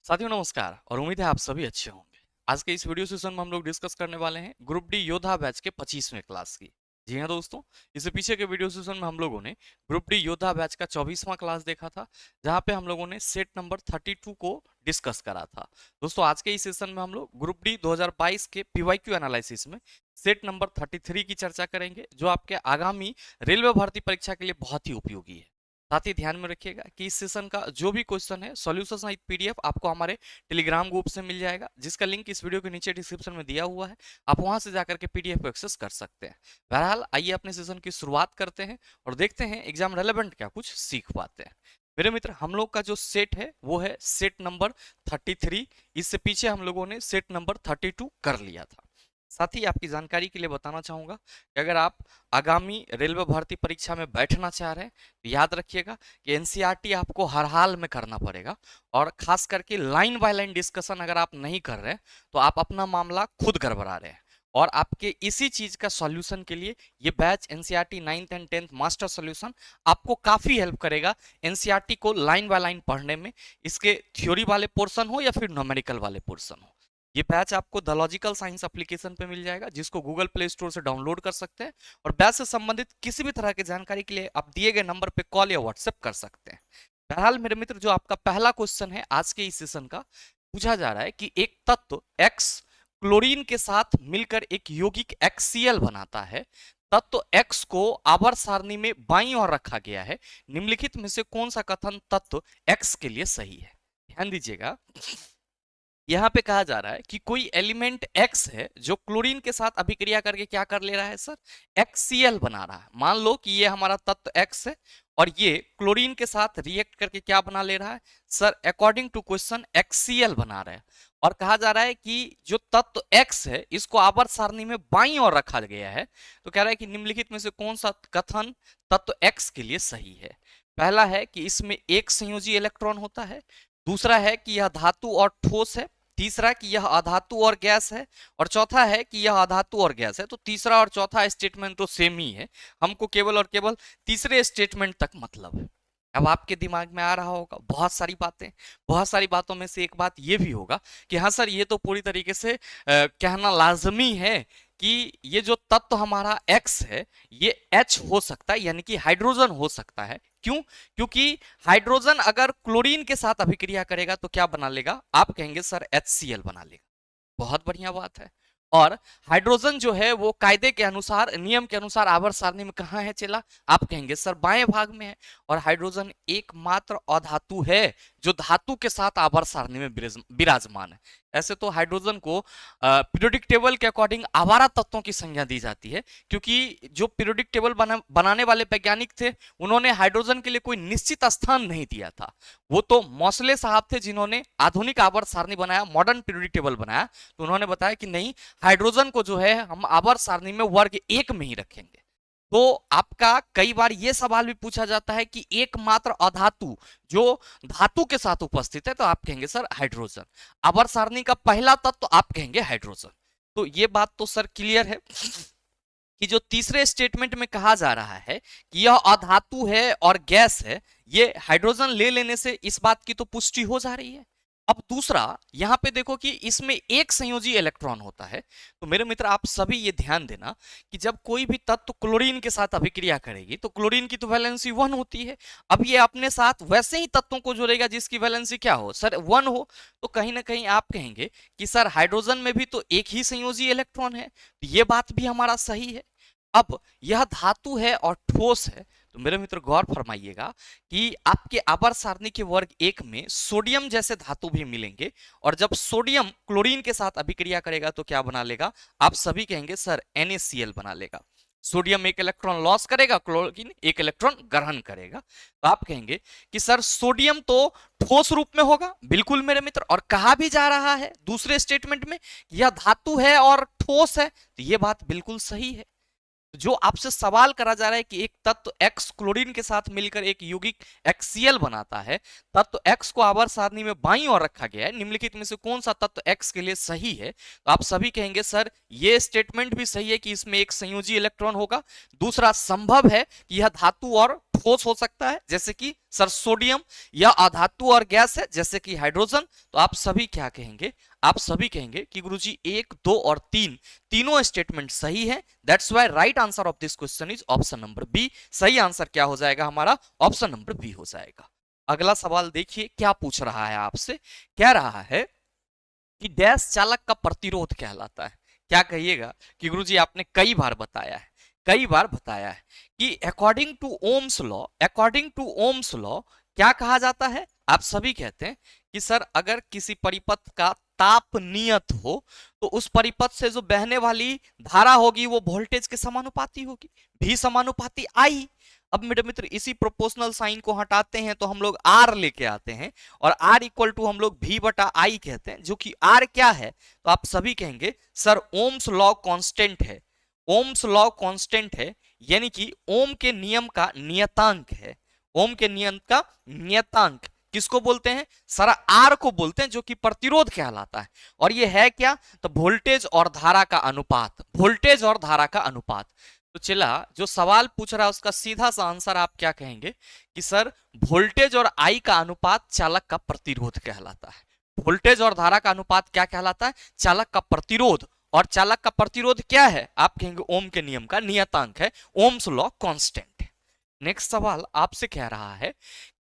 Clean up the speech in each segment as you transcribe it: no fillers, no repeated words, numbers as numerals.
साथियों नमस्कार और उम्मीद है आप सभी अच्छे होंगे। आज के इस वीडियो सेशन में हम लोग डिस्कस करने वाले हैं ग्रुप डी योद्धा बैच के 25वें क्लास की। जी हाँ दोस्तों, इससे पीछे के वीडियो सेशन में हम लोगों ने ग्रुप डी योद्धा बैच का 24वां क्लास देखा था, जहां पे हम लोगों ने सेट नंबर 32 को डिस्कस करा था। दोस्तों आज के इस सेशन में हम लोग ग्रुप डी 2022 के पीवाईक्यू एनालिसिस में सेट नंबर 33 की चर्चा करेंगे, जो आपके आगामी रेलवे भर्ती परीक्षा के लिए बहुत ही उपयोगी है। साथ ही ध्यान में रखिएगा कि इस सेशन का जो भी क्वेश्चन है सॉल्यूशन सहित पीडीएफ आपको हमारे टेलीग्राम ग्रुप से मिल जाएगा, जिसका लिंक इस वीडियो के नीचे डिस्क्रिप्शन में दिया हुआ है। आप वहां से जाकर के पीडीएफ को एक्सेस कर सकते हैं। बहरहाल आइए अपने सेशन की शुरुआत करते हैं और देखते हैं एग्जाम रेलेवेंट क्या कुछ सीख पाते हैं। मेरे मित्र, हम लोग का जो सेट है वो है सेट नंबर 33। इससे पीछे हम लोगों ने सेट नंबर 32 कर लिया था। साथ ही आपकी जानकारी के लिए बताना चाहूंगा कि अगर आप आगामी रेलवे भर्ती परीक्षा में बैठना चाह रहे हैं तो याद रखिएगा कि एनसीईआरटी आपको हर हाल में करना पड़ेगा। और खास करके लाइन बाय लाइन डिस्कशन अगर आप नहीं कर रहे तो आप अपना मामला खुद गड़बड़ा रहे हैं। और आपके इसी चीज का सॉल्यूशन के लिए ये batch NCERT 9th and 10th master solution आपको काफी हेल्प करेगा एनसीईआरटी को लाइन बाय लाइन पढ़ने में। इसके थ्योरी वाले पोर्शन हो या फिर न्यूमेरिकल वाले पोर्शन हो, ये बैच आपको द लॉजिकल साइंस एप्लीकेशन पे मिल जाएगा, जिसको गूगल प्ले स्टोर से डाउनलोड कर सकते हैं। और बैच से संबंधित किसी भी तरह की जानकारी के लिए आप दिए गए नंबर पे कॉल या व्हाट्सएप कर सकते हैं। बहरहाल मेरे मित्र, जो आपका पहला क्वेश्चन है आज के इस सेशन का, पूछा जा रहा है कि एक तत्व X क्लोरीन के साथ मिलकर एक यौगिक HCl बनाता है। तत्व X को आवर्त सारणी में बाईं ओर रखा गया है। निम्नलिखित में से कौन सा कथन तत्व X के लिए सही है? ध्यान दीजिएगा, यहाँ पे कहा जा रहा है कि कोई एलिमेंट X है जो क्लोरीन के साथ अभिक्रिया करके क्या कर ले रहा है सर, HCl बना रहा है। मान लो कि ये हमारा तत्व X है और ये क्लोरीन के साथ रिएक्ट करके क्या बना ले रहा है sir, according to question HCl बना रहा है। और कहा जा रहा है कि जो तत्व X है इसको आवर्त सारणी में बाईं ओर रखा गया है। तो कह रहा है कि निम्नलिखित में से कौन सा कथन तत्व X के लिए सही है? पहला है कि इसमें एक संयोजी इलेक्ट्रॉन होता है। दूसरा है कि यह धातु और ठोस है। तीसरा कि यह अधातु और गैस है। और चौथा है कि यह अधातु और गैस है। तो तीसरा और चौथा स्टेटमेंट तो सेम ही है, हमको केवल और केवल तीसरे स्टेटमेंट तक मतलब है। अब आपके दिमाग में आ रहा होगा बहुत सारी बातें, बहुत सारी बातों में से एक बात ये भी होगा कि हाँ सर, ये तो पूरी तरीके से कहना लाजमी है कि ये जो तत्व हमारा X है ये H हो सकता है, यानी कि हाइड्रोजन हो सकता है। क्यों? क्योंकि हाइड्रोजन अगर क्लोरीन के साथ अभिक्रिया करेगा तो क्या बना लेगा? आप कहेंगे सर HCl बना लेगा। बहुत बढ़िया बात है। और हाइड्रोजन जो है वो कायदे के अनुसार, नियम के अनुसार आवर्त सारणी में कहाँ है चला? आप कहेंगे सर बाएं भाग में है। और हाइड्रोजन एकमात्र अधातु है जो धातु के साथ आवर्त सारणी में विराजमान है। ऐसे तो हाइड्रोजन को पीरियोडिक टेबल के अकॉर्डिंग आवारा तत्वों की संज्ञा दी जाती है, क्योंकि जो पीरियोडिक टेबल बनाने वाले वैज्ञानिक थे उन्होंने हाइड्रोजन के लिए कोई निश्चित स्थान नहीं दिया था। वो तो मौसले साहब थे जिन्होंने आधुनिक आवर्त सारणी बनाया, मॉडर्न पीरियोडिक टेबल बनाया। तो उन्होंने बताया कि नहीं, हाइड्रोजन को जो है हम आवर्त सारणी में वर्ग 1 में ही रखेंगे। तो आपका कई बार यह सवाल भी पूछा जाता है कि एकमात्र अधातु जो धातु के साथ उपस्थित है, तो आप कहेंगे सर हाइड्रोजन। आवर्त सारणी का पहला तत्व तो आप कहेंगे हाइड्रोजन। तो ये बात तो सर क्लियर है कि जो तीसरे स्टेटमेंट में कहा जा रहा है कि यह अधातु है और गैस है, ये हाइड्रोजन ले लेने से इस बात की तो पुष्टि हो जा रही है। अब दूसरा, यहां पे देखो कि इसमें एक संयोजी इलेक्ट्रॉन होता है। तो मेरे मित्र आप सभी ये ध्यान देना कि जब कोई भी तत्व क्लोरीन के साथ अभिक्रिया करेगी तो क्लोरीन की तो वैलेंसी 1 होती है। अब ये अपने साथ वैसे ही तत्वों को जोड़ेगा जिसकी वैलेंसी क्या हो सर, 1 हो। तो कहीं ना कहीं आप कहेंगे कि सर हाइड्रोजन में भी तो एक ही संयोजी इलेक्ट्रॉन है। तो ये बात भी हमारा सही है। अब यह धातु है और ठोस है। तो मेरे मित्र गौर फरमाइएगा कि आपके आवर्त सारणी के वर्ग 1 में सोडियम जैसे धातु भी मिलेंगे। और जब सोडियम क्लोरीन के साथ अभिक्रिया करेगा तो क्या बना लेगा? आप सभी कहेंगे सर NaCl बना लेगा। सोडियम एक इलेक्ट्रॉन लॉस करेगा, क्लोरीन एक इलेक्ट्रॉन ग्रहण करेगा। तो आप कहेंगे कि सर सोडियम तो ठोस रूप में होगा। बिल्कुल मेरे मित्र, और कहा भी जा रहा है दूसरे स्टेटमेंट में यह धातु है और ठोस है। तो यह बात बिल्कुल सही है। जो आपसे सवाल करा जा रहा है कि एक तत्व X क्लोरीन के साथ मिलकर एक यौगिक HCl बनाता है, तत्व X को आवर्त सारणी में बाईं ओर रखा गया है। निम्नलिखित में से कौन सा तत्व X के लिए सही है? तो आप सभी कहेंगे सर ये स्टेटमेंट भी सही है कि इसमें एक संयोजी इलेक्ट्रॉन होगा। दूसरा, संभव है कि यह धातु और ठोस हो सकता है, जैसे कि सर सोडियम यह अधातु और गैस है जैसे कि हाइड्रोजन। तो आप सभी क्या कहेंगे, आप सभी कहेंगे कि गुरुजी 1, 2 और 3 तीनों स्टेटमेंट सही है। That's why right answer of this question is option number B. सही आंसर क्या हो जाएगा हमारा, ऑप्शन नंबर बी हो जाएगा। अगला सवाल देखिए क्या पूछ रहा है आपसे, कह रहा है कि डैश चालक का प्रतिरोध कहलाता है। क्या कहिएगा कि गुरुजी आपने कई बार बताया है, कई बार बताया है कि according to Ohm's law, according to Ohm's law क्या कहा जाता है। आप सभी कहते हैं कि सर अगर किसी परिपथ का ताप नियत हो तो उस परिपथ से जो बहने वाली धारा होगी वो वोल्टेज के समानुपाती होगी, भी समानुपाती आई। अब मेरे मित्र इसी प्रोपोर्शनल साइन को हटाते हैं तो हम लोग आर लेके आते हैं और आर इक्वल टू हम लोग भी बटा आई कहते हैं, जो कि आर क्या है। तो आप सभी कहेंगे सर ओम्स लॉ कांस्टेंट है, ओम्स लॉ कांस्टेंट है, यानी कि ओम के नियम का नियतांक है। ओम के नियम का नियतांक किसको बोलते हैं, सर आर को बोलते हैं, जो कि प्रतिरोध कहलाता है। और ये है क्या, तो वोल्टेज और धारा का अनुपात, वोल्टेज और धारा का अनुपात। तो चला जो सवाल पूछ रहा है उसका सीधा सा आंसर आप क्या कहेंगे कि सर वोल्टेज और आई का अनुपात चालक का प्रतिरोध कहलाता है। वोल्टेज और धारा का अनुपात क्या कहलाता है, चालक का प्रतिरोध। और चालक का प्रतिरोध क्या है, आप कहेंगे ओम के नियम का नियतांक है, ओम्स लॉ कांस्टेंट है। नेक्स्ट सवाल आपसे कह रहा है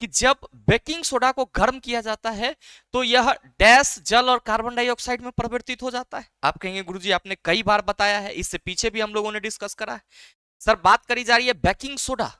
कि जब बेकिंग सोडा को गर्म किया जाता है तो यह डैश जल और कार्बन डाइऑक्साइड में परिवर्तित हो जाता है। आप कहेंगे गुरुजी आपने कई बार बताया है, इससे पीछे भी हम लोगों ने डिस्कस करा है। सर बात करी जा रही है बेकिंग सोडा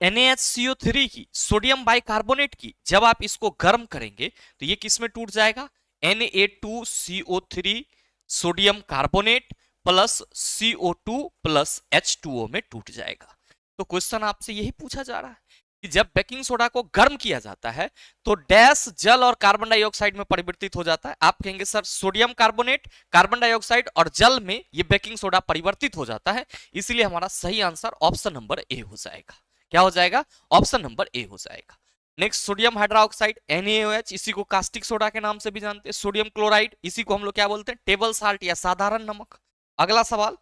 NaHCO3 की, सोडियम बाइकार्बोनेट की। जब आप इसको गर्म करेंगे तो ये किस में टूट जाएगा, Na2CO3 sodium carbonate plus CO2 plus H2O में टूट जाएगा। तो क्वेश्चन आपसे यही पूछा जा रहा है कि जब बेकिंग सोडा को गर्म किया जाता है तो डैश जल और कार्बन डाइऑक्साइड में परिवर्तित हो जाता है। आप कहेंगे sir sodium carbonate, carbon dioxide और जल में ये बेकिंग सोडा परिवर्तित हो जाता है, इसलिए हमारा सही आंसर ऑप्शन नंबर ए हो जाएगा। क्या हो जाएगा, ऑप्शन नंबर ए हो जाएगा। नेक्स्ट सोडियम हाइड्रोक्साइड NaOH, इसी को कास्टिक सोडा के नाम से भी जानते हैं। सोडियम क्लोराइड, इसी को हम लोग क्या बोलते हैं, टेबल साल्ट या साधारण नमक। अगला सवाल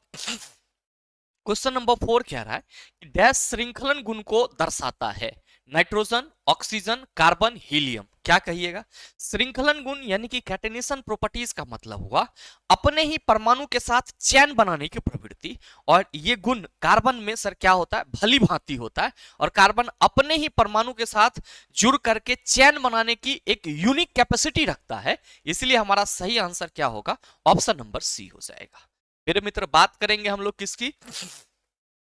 क्वेश्चन नंबर 4 कह रहा है कि डैश श्रृंखलन गुण को दर्शाता है, नाइट्रोजन, ऑक्सीजन, कार्बन, हीलियम। क्या कहिएगा, श्रृंखलन गुण यानी कि कैटेनेशन प्रॉपर्टीज का मतलब हुआ अपने ही परमाणु के साथ चैन बनाने की प्रवृत्ति। और ये गुण कार्बन में सर क्या होता है, भली भांति होता है। और कार्बन अपने ही परमाणु के साथ जुड़ करके चैन बनाने की एक यूनिक कैपेसिटी रखता है, इसलिए हमारा सही आंसर क्या होगा, ऑप्शन नंबर सी हो जाएगा। मेरे मित्र बात करेंगे हम लोग किसकी,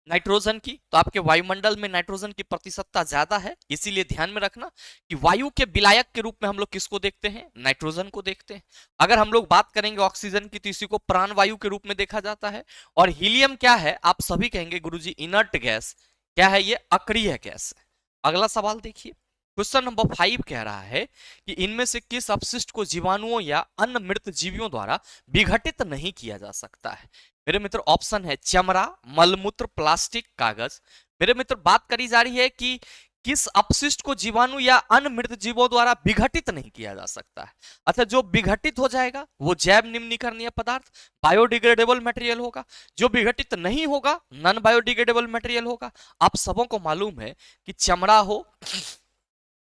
नाइट्रोजन की। तो आपके वायुमंडल में नाइट्रोजन की प्रतिशतता ज्यादा है, इसीलिए ध्यान में रखना कि वायु के विलायक के रूप में हम लोग किसको देखते हैं, नाइट्रोजन को देखते हैं। अगर हम लोग बात करेंगे ऑक्सीजन की तो इसी को प्राणवायु के रूप में देखा जाता है। और हीलियम क्या है, आप सभी कहेंगे गुरुजी इनर्ट गैस। क्या है, ये अक्रिय गैस है। अगला सवाल देखिए क्वेश्चन नंबर 5 कह रहा है कि इनमें से किस अपशिष्ट को जीवाणुओं या अन्य मृत जीवियों द्वारा विघटित नहीं किया जा सकता है। मेरे मित्र ऑप्शन है चमड़ा, मलमूत्र, प्लास्टिक, कागज। मेरे मित्र बात करी जा रही है कि किस अपशिष्ट को जीवाणु या अन्य मृत जीवों द्वारा विघटित नहीं किया जा सकता है। अच्छा, जो विघटित हो जाएगा वो जैव निम्नीकरणीय पदार्थ, बायोडिग्रेडेबल मटेरियल होगा। जो विघटित नहीं होगा नॉन बायोडिग्रेडेबल मटेरियल होगा। आप सबों को मालूम है कि चमड़ा हो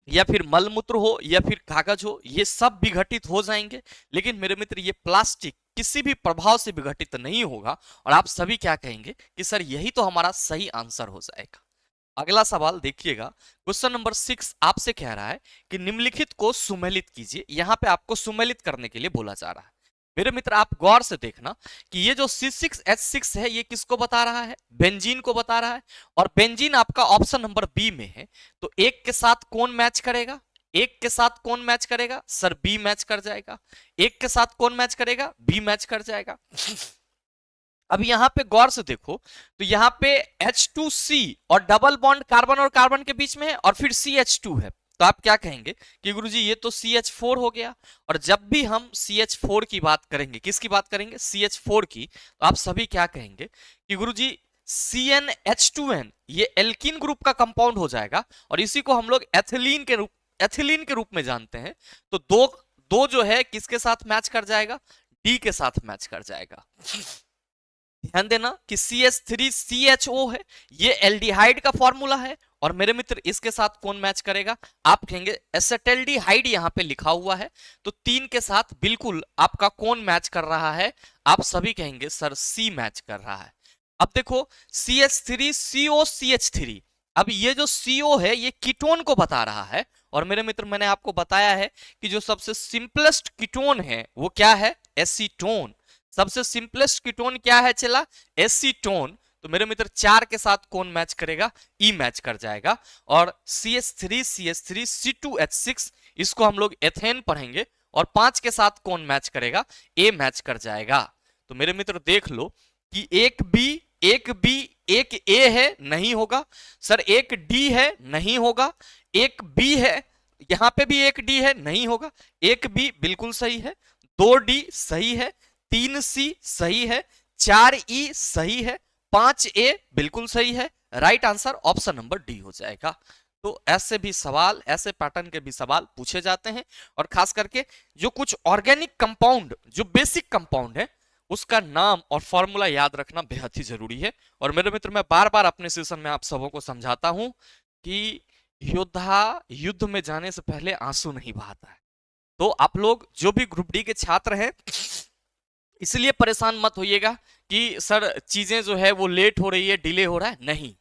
या फिर मलमूत्र हो या फिर कागज हो, ये सब विघटित हो जाएंगे, लेकिन मेरे मित्र ये प्लास्टिक किसी भी प्रभाव से विघटित नहीं होगा। और आप सभी क्या कहेंगे कि सर यही तो हमारा सही आंसर हो जाएगा। अगला सवाल देखिएगा क्वेश्चन नंबर 6 आपसे कह रहा है कि निम्नलिखित को सुमेलित कीजिए। यहां पे आपको सुमेलित करने के लिए बोला जा रहा है। मेरे मित्र आप गौर से देखना कि ये जो C6H6 है ये किसको बता रहा है, बेंजीन को बता रहा है। और बेंजीन आपका ऑप्शन नंबर बी में है, तो एक के साथ कौन मैच करेगा, एक के साथ कौन मैच करेगा, सर बी मैच कर जाएगा। एक के साथ कौन मैच करेगा, बी मैच कर जाएगा। अब यहां पे गौर से देखो तो यहां पे H2C और डबल बॉन्ड कार्बन और कार्बन के बीच में है और फिर CH2 है। तो आप क्या कहेंगे कि गुरुजी ये तो CH4 हो गया। और जब भी हम CH4 की बात करेंगे, किसकी बात करेंगे, CH4 की, तो आप सभी क्या कहेंगे कि गुरुजी CnH2n ये एल्कीन ग्रुप का कंपाउंड हो जाएगा और इसी को हम लोग एथिलीन के रूप में जानते हैं। तो दो जो है किसके साथ मैच कर जाएगा, डी के साथ मैच कर जाएगा। ध्यान देना कि CH3CHO है, ये एल्डिहाइड का फॉर्मूला है और मेरे मित्र इसके साथ कौन मैच करेगा? आप कहेंगे एसेटल्डिहाइड यहाँ पे लिखा हुआ है, तो 3 के साथ बिल्कुल आपका कौन मैच कर रहा है? आप सभी कहेंगे सर सी मैच कर रहा है। अब देखो CH3COCH3, अब ये जो CO है ये कीटोन को बता रहा है, और मेरे मित्र मैंने आपको बताया है कि जो सबसे सिंपलेस्ट कीटोन है वो क्या है? एसीटोन। सबसे सिंपलेस्ट कीटोन क्या है चला? एसीटोन। तो मेरे मित्र 4 के साथ कौन मैच करेगा? ई मैच कर जाएगा। और CH3CH3C2H6 इसको हम लोग एथेन पढ़ेंगे, और 5 के साथ कौन मैच करेगा? ए मैच कर जाएगा। तो मेरे मित्र देख लो कि एक बी एक ए है, नहीं होगा। सर एक डी है, नहीं होगा। एक बी है, यहां पे भी एक डी है, नहीं होगा। एक बी बिल्कुल सही है, 2 डी सही है, 3 सी सही है, 4 ई सही है, 5 ए बिल्कुल सही है। Right answer option number D हो जाएगा। तो ऐसे भी सवाल, ऐसे पैटर्न के भी सवाल पूछे जाते हैं, और खास करके जो कुछ ऑर्गेनिक कंपाउंड, जो बेसिक कंपाउंड है, उसका नाम और फॉर्मूला याद रखना बेहद ही जरूरी है। और मेरे मित्र मैं बार बार अपने सेशन में आप सबों को समझाता हूं कि योद्धा युद्ध में जाने से पहले आंसू नहीं बहाता है। तो आप लोग जो भी ग्रुप डी के छात्र हैं, इसलिए परेशान मत होइएगा कि सर चीजें जो है वो लेट हो रही है, डिले हो रहा है। नहीं,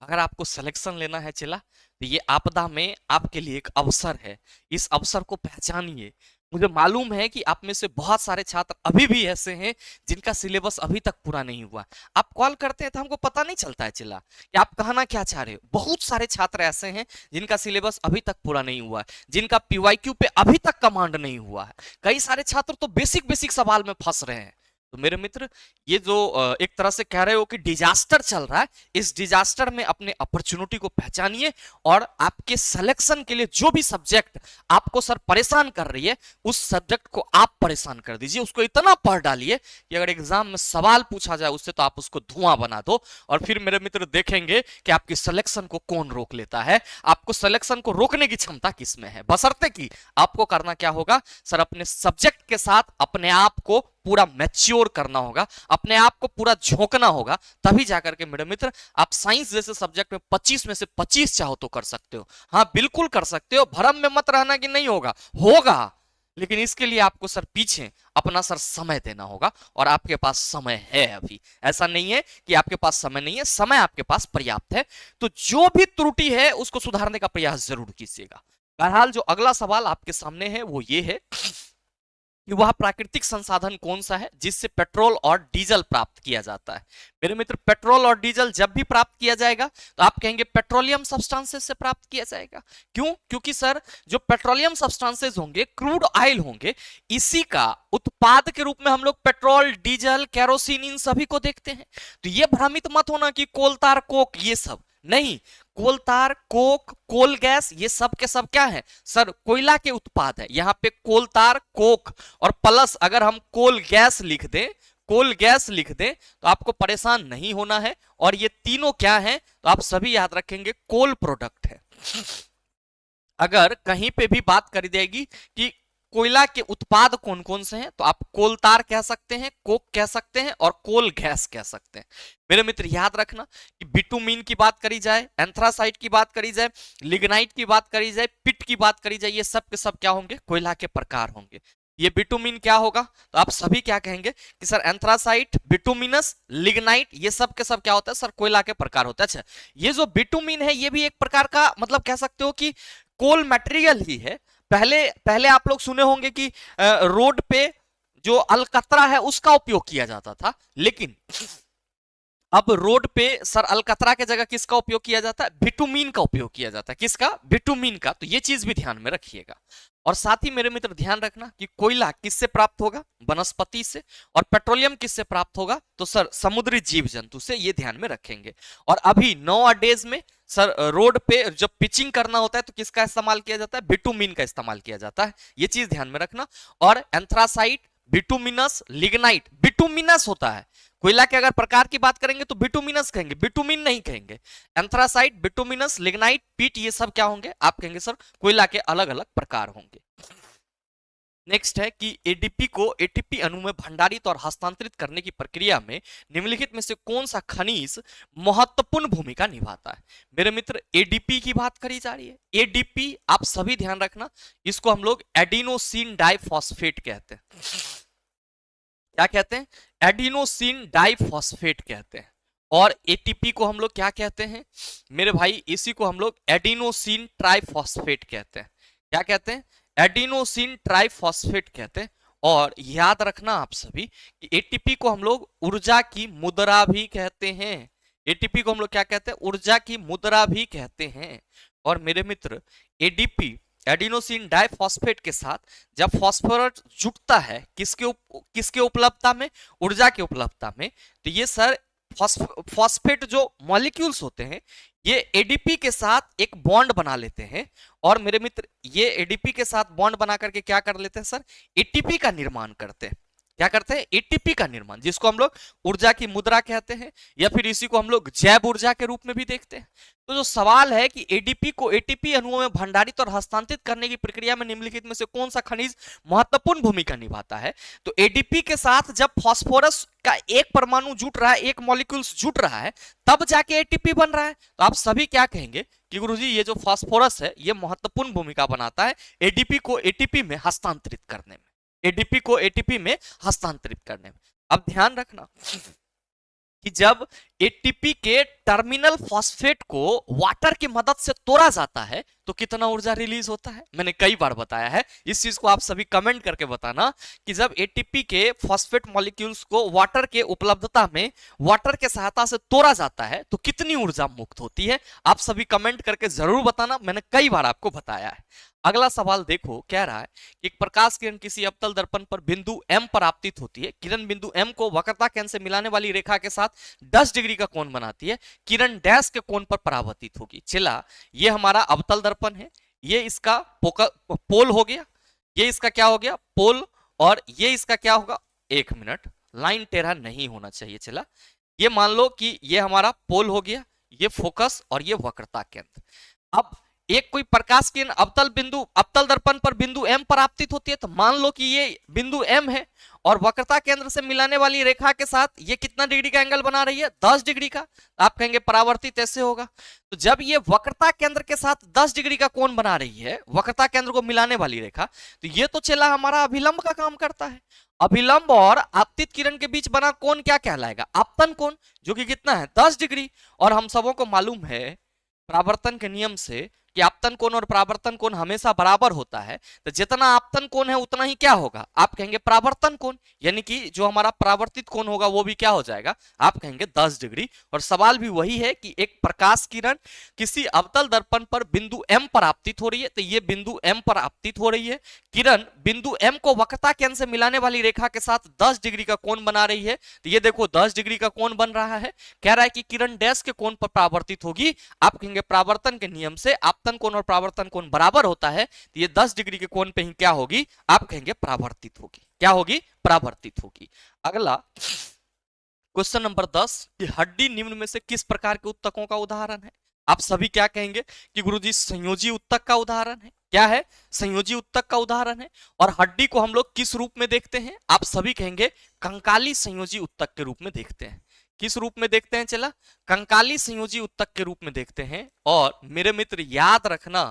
अगर आपको सिलेक्शन लेना है चला, तो ये आपदा में आपके लिए एक अवसर है। इस अवसर को पहचानिए। मुझे मालूम है कि आप में से बहुत सारे छात्र अभी भी ऐसे हैं जिनका सिलेबस अभी तक पूरा नहीं हुआ। आप कॉल करते हैं तो हमको पता नहीं चलता है चला कि आप कहना क्या चाह रहे हो। बहुत सारे छात्र ऐसे हैं जिनका सिलेबस अभी तक पूरा नहीं हुआ है, जिनका PYQ पे अभी तक कमांड नहीं हुआ है। कई सारे छात्र तो बेसिक बेसिक सवाल में फंस रहे हैं। तो मेरे मित्र ये जो एक तरह से कह रहे हो कि डिजास्टर चल रहा है, इस डिजास्टर में अपने अपॉर्चुनिटी को पहचानिए, और आपके सिलेक्शन के लिए जो भी सब्जेक्ट आपको सर परेशान कर रही है, उस सब्जेक्ट को आप परेशान कर दीजिए। उसको इतना पढ़ डालिए कि अगर एग्जाम में सवाल पूछा जाए उससे, तो आप उसको धुआं बना दो। और फिर मेरे मित्र देखेंगे कि आपकी सिलेक्शन को कौन रोक लेता है। आपको सिलेक्शन को रोकने की क्षमता किसमें है, बशर्ते कि आपको करना क्या होगा सर, अपने सब्जेक्ट के साथ अपने आप को पूरा मैच्योर करना होगा, अपने आप को पूरा झोंकना होगा। तभी जाकर के मेरे मित्र आप साइंस जैसे सब्जेक्ट में 25 में से 25 चाहो तो कर सकते हो। हाँ बिल्कुल कर सकते हो, भ्रम में मत रहना कि नहीं होगा, होगा। लेकिन इसके लिए आपको सर पीछे अपना सर समय देना होगा, और आपके पास समय है अभी। ऐसा नहीं है कि आपके पास समय नहीं है, समय आपके पास पर्याप्त है। तो जो भी त्रुटि है उसको सुधारने का प्रयास जरूर कीजिएगा। बहरहाल जो अगला सवाल आपके सामने है वो ये है कि वह प्राकृतिक संसाधन कौन सा है जिससे पेट्रोल और डीजल प्राप्त किया जाता है। मेरे मित्र पेट्रोल और डीजल जब भी प्राप्त किया जाएगा तो आप कहेंगे पेट्रोलियम सब्सटेंसेस से प्राप्त किया जाएगा। क्यों? क्योंकि सर जो पेट्रोलियम सब्सटेंसेस होंगे, क्रूड ऑयल होंगे, इसी का उत्पाद के रूप में हम लोग पेट्रोल, डीजल, केरोसिन इन सभी को देखते हैं। तो ये भ्रमित मत होना कि कोलतार, कोक ये सब नहीं। कोलतार, कोक, कोल गैस ये सब के सब क्या है सर? कोयला के उत्पाद है। यहां पे कोलतार, कोक और प्लस अगर हम कोल गैस लिख दें, कोल गैस लिख दें, तो आपको परेशान नहीं होना है। और ये तीनों क्या हैं तो आप सभी याद रखेंगे, कोल प्रोडक्ट है। अगर कहीं पे भी बात करी जाएगी कि कोयला के उत्पाद कौन कौन से हैं, तो आप कोलतार कह सकते हैं, कोक कह सकते हैं और कोल गैस कह सकते हैं। मेरे मित्र याद रखना कि बिटुमिन की बात करी जाए, एंथ्रासाइट की बात करी जाए, लिग्नाइट की बात करी जाए, पिट की बात करी जाए, ये सब के सब क्या होंगे? कोयला के प्रकार होंगे। ये बिटुमिन क्या होगा तो आप सभी क्या कहेंगे कि सर एंथ्रासाइट, बिटुमिनस, लिग्नाइट ये सब के सब क्या होता है सर? कोयला के प्रकार होता है। अच्छा, ये जो बिटुमिन है ये भी एक प्रकार का मतलब कह सकते हो कि कोल मटेरियल ही है। पहले पहले आप लोग सुने होंगे कि रोड पे जो अलकतरा है उसका उपयोग किया जाता था, लेकिन अब रोड पे सर अलकतरा के जगह किसका उपयोग किया जाता है? बिटुमिन का उपयोग किया जाता है। किसका? बिटुमिन का। तो ये चीज भी ध्यान में रखिएगा। और साथ ही मेरे मित्र ध्यान रखना कि कोयला किससे प्राप्त होगा? वनस्पति से। और पेट्रोलियम किससे प्राप्त होगा? तो सर समुद्री जीव जंतु से। ये ध्यान में रखेंगे। और अभी नो डेज में सर रोड पे जब पिचिंग करना होता है तो किसका इस्तेमाल किया जाता है? बिटुमिन का इस्तेमाल किया जाता है। ये चीज ध्यान में रखना। और एंथ्रासाइट, बिटुमिनस, लिग्नाइट, बिटुमिनस होता है। कोयला के अगर प्रकार की बात करेंगे तो बिटुमिनस कहेंगे, बिटुमिन नहीं कहेंगे। एंथ्रासाइट, बिटुमिनस, लिग्नाइट, पीट ये सब क्या होंगे? आप कहेंगे सर कोयला के अलग अलग प्रकार होंगे। नेक्स्ट है कि एडीपी को एटीपी अणु में भंडारित और हस्तांतरित करने की प्रक्रिया में निम्नलिखित में से कौन सा खनिज महत्वपूर्ण भूमिका निभाता है। मेरे मित्र एडीपी की बात करी जा रही है। एडीपी आप सभी ध्यान रखना, इसको हम लोग एडिनोसिन डाइफॉस्फेट कहते हैं। क्या कहते हैं? एडिनोसिन डाइफॉस्फेट कहते हैं। और एटीपी को हम लोग क्या कहते हैं मेरे भाई? इसी को हम लोग एडिनोसिन ट्राइफॉस्फेट कहते हैं। क्या कहते हैं? एडिनोसिन ट्राइफॉस्फेट कहते हैं। और याद रखना आप सभी कि एटीपी को हम लोग ऊर्जा की मुद्रा भी कहते हैं। एटीपी को हम लोग क्या कहते हैं? ऊर्जा की मुद्रा भी कहते हैं। और मेरे मित्र एडीपी एडिनोसिन डाइफॉस्फेट के साथ जब फॉस्फोरस जुटता है किसके उपलब्धता में? ऊर्जा की उपलब्धता में। तो ये सर फॉस्फेट जो मॉलिक्यूल्स होते हैं ये एडीपी के साथ एक बॉन्ड बना लेते हैं। और मेरे मित्र ये एडीपी के साथ बॉन्ड बना करके क्या कर लेते हैं सर? एटीपी का निर्माण करते हैं। क्या करते हैं? एटीपी का निर्माण, जिसको हम लोग ऊर्जा की मुद्रा कहते हैं या फिर इसी को हम लोग जैव ऊर्जा के रूप में भी देखते हैं। तो जो सवाल है कि एडीपी को एटीपी अणुओं में भंडारित और हस्तांतरित करने की प्रक्रिया में निम्नलिखित में से कौन सा खनिज महत्वपूर्ण भूमिका निभाता है? तो एडीपी के साथ जब फास्फोरस का एक परमाणु जुट रहा है, एक मॉलिक्यूल्स जुट रहा है, तब जाके एटीपी बन रहा है। तो आप सभी क्या कहेंगे कि गुरुजी ये जो फास्फोरस है ये महत्वपूर्ण भूमिका बनाता है एडीपी को एटीपी में हस्तांतरित करने में। एडीपी को एटीपी में हस्तांतरित करने में। अब ध्यान रखना कि जब एटीपी के टर्मिनल फॉस्फेट को वाटर की मदद से तोड़ा जाता है तो कितना ऊर्जा रिलीज होता है? मैंने कई बार बताया है, इस चीज को आप सभी कमेंट करके बताना कि जब एटीपी के फॉस्फेट मॉलिक्यूल्स को वाटर के उपलब्धता में वाटर के सहायता से तोड़ा जाता है तो कितनी ऊर्जा मुक्त होती है? आप सभी कमेंट करके जरूर बताना, मैंने कई बार आपको बताया है। अगला सवाल देखो, कह रहा है कि एक प्रकाश किरण किसी अवतल दर्पण पर बिंदु M पर आपतित होती है। किरण बिंदु M को वक्रता केंद्र से मिलाने वाली रेखा के साथ 10 डिग्री का कोण बनाती है। किरण डैश के कोण पर परावर्तित होगी। चला, ये हमारा अवतल दर्पण है, ये इसका पोल हो गया, ये इसका क्या हो गया? पोल। और ये इसका क्या होगा? एक मिनट, लाइन टेढ़ा नहीं होना चाहिए। चला, ये मान लो कि ये हमारा पोल हो गया, ये फोकस और ये वक्रता केंद्र। अब एक कोई प्रकाश किरण अवतल दर्पण पर बिंदु M पर आपतित होती है, तो मान लो कि ये बिंदु M है और वक्रता केंद्र से मिलाने वाली रेखा के साथ ये कितना डिग्री का एंगल बना रही है? 10 डिग्री का। आप कहेंगे परावर्तित ऐसे होगा। तो जब ये वक्रता केंद्र के साथ 10 डिग्री का कोण बना रही है, वक्रता केंद्र को मिलाने वाली रेखा, तो ये तो चला हमारा अभिलंब का काम करता है। अभिलंब और आपतित किरण के बीच बना कोण क्या कहलाएगा? आपतन कोण, जो कि कितना है? 10 डिग्री। और हम सबों को मालूम है परावर्तन के नियम से कि आपतन कोण और परावर्तन कोण हमेशा बराबर होता है। तो जितना आपतन कोण है उतना ही क्या होगा? आप कहेंगे परावर्तन कोण, यानी कि जो हमारा परावर्तित कोण होगा वो भी क्या हो जाएगा? आप कहेंगे 10 डिग्री। और सवाल भी वही है कि एक प्रकाश किरण किसी अवतल दर्पण पर बिंदु M पर आपतित हो रही है, तो ये बिंदु M पर आपतित हो रही है। किरण बिंदु M को वक्रता केंद्र से मिलाने वाली रेखा के साथ 10 डिग्री का कोण बना रही है। तो ये देखो 10 डिग्री का कोण बन रहा है। कह रहा है कि किरण डैश के कोण पर परावर्तित होगी। आप कहेंगे परावर्तन के नियम से आपतन कोण और परावर्तन कोण बराबर होता है, तो ये 10 डिग्री के कोण पे ही क्या होगी? आप कहेंगे परावर्तित होगी। क्या होगी? परावर्तित होगी। अगला क्वेश्चन नंबर 10 कि हड्डी निम्न में से किस प्रकार के उत्तकों का उदाहरण है? आप सभी क्या कहेंगे कि गुरुजी संयोजी उत्तक का उदाहरण है। क्या है? संयोजी उत्तक का उदाहरण है। और हड्डी को हम लोग किस रूप में देखते हैं? आप सभी कहेंगे कंकाली संयोजी उत्तक के रूप में देखते हैं। किस रूप में देखते हैं? चला, कंकाली संयोजी उत्तक के रूप में देखते हैं। और मेरे मित्र याद रखना,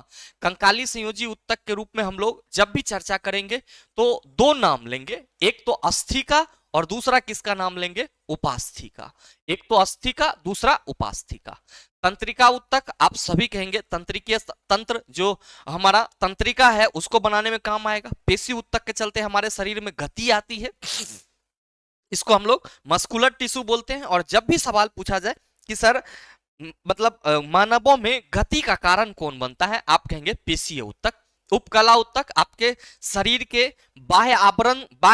कंकाली संयोजी उत्तक के रूप में हम लोग जब भी चर्चा करेंगे तो दो नाम लेंगे, एक तो अस्थि का और दूसरा किसका नाम लेंगे? उपास्थि का। एक तो अस्थि का, दूसरा उपास्थि का। तंत्रिका उत्तक आप सभी कहेंगे तंत्रिकीय तंत्र जो हमारा तंत्रिका है उसको बनाने में काम आएगा। पेशी उत्तक के चलते हमारे शरीर में गति आती है, इसको हम लोग मस्कुलर टिश्यू बोलते हैं। और जब भी सवाल पूछा जाए कि सर मतलब मानवों में गति का कारण कौन बनता है, आप कहेंगे पेशीय उत्तक। उपकला उत्तक आपके शरीर के बाह्य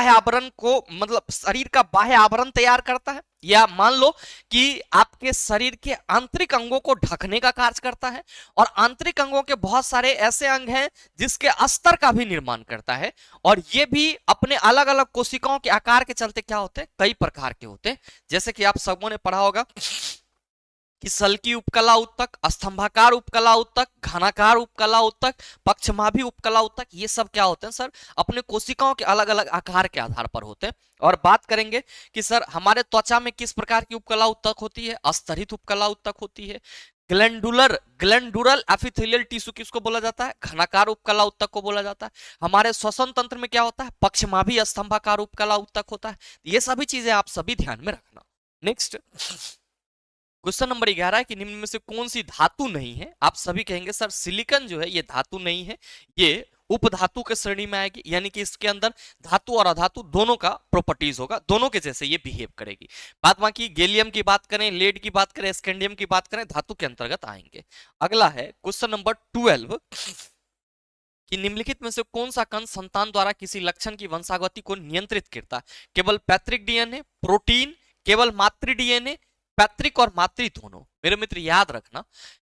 आवरण को मतलब शरीर का बाह्य आवरण तैयार करता है, या मान लो कि आपके शरीर के आंतरिक अंगों को ढकने का कार्य करता है। और आंतरिक अंगों के बहुत सारे ऐसे अंग हैं जिसके अस्तर का भी निर्माण करता है, और ये भी अपने अलग अलग कोशिकाओं के आकार के चलते क्या होते हैं? कई प्रकार के होते हैं। जैसे कि आप सबों ने पढ़ा होगा कि सल्की उपकला उत्तक, स्तंभाकार उपकला उत्तक, घनाकार उपकला उत्तक, पक्षमाभी उपकला उत्तक, ये सब क्या होते हैं सर, अपने कोशिकाओं के अलग अलग आकार के आधार पर होते हैं। और बात करेंगे कि सर हमारे त्वचा में किस प्रकार की उपकला उत्तक होती है, स्तरित उपकला उत्तक होती है। ग्लैंडुलर एपिथेलियल टिश्यू किसको बोला जाता है, घनाकार उपकला उत्तक को बोला जाता है। हमारे श्वसन तंत्र में क्या होता है, पक्षमाभी स्तंभाकार उपकला उत्तक होता है। ये सभी चीजें आप सभी ध्यान में रखना। नेक्स्ट क्वेश्चन नंबर 11 है कि निम्न में से कौन सी धातु नहीं है। आप सभी कहेंगे सर सिलिकॉन जो है ये धातु नहीं है, ये उपधातु के श्रेणी में आएगी, यानी कि इसके अंदर धातु और अधातु दोनों का प्रॉपर्टीज होगा, दोनों के जैसे ये बिहेव करेगी। बात बाकी गैलियम की बात करें, लेड की बात करें, स्कैंडियम की बात करें, धातु के अंतर्गत आएंगे। अगला है क्वेश्चन नंबर 12 कि निम्नलिखित में से कौन सा कण संतान द्वारा किसी लक्षण की वंशागति को नियंत्रित करता है। केवल पैतृक डीएनए, प्रोटीन, केवल मातृ डीएनए, पैतृक और मातृ दोनों। मेरे मित्र याद रखना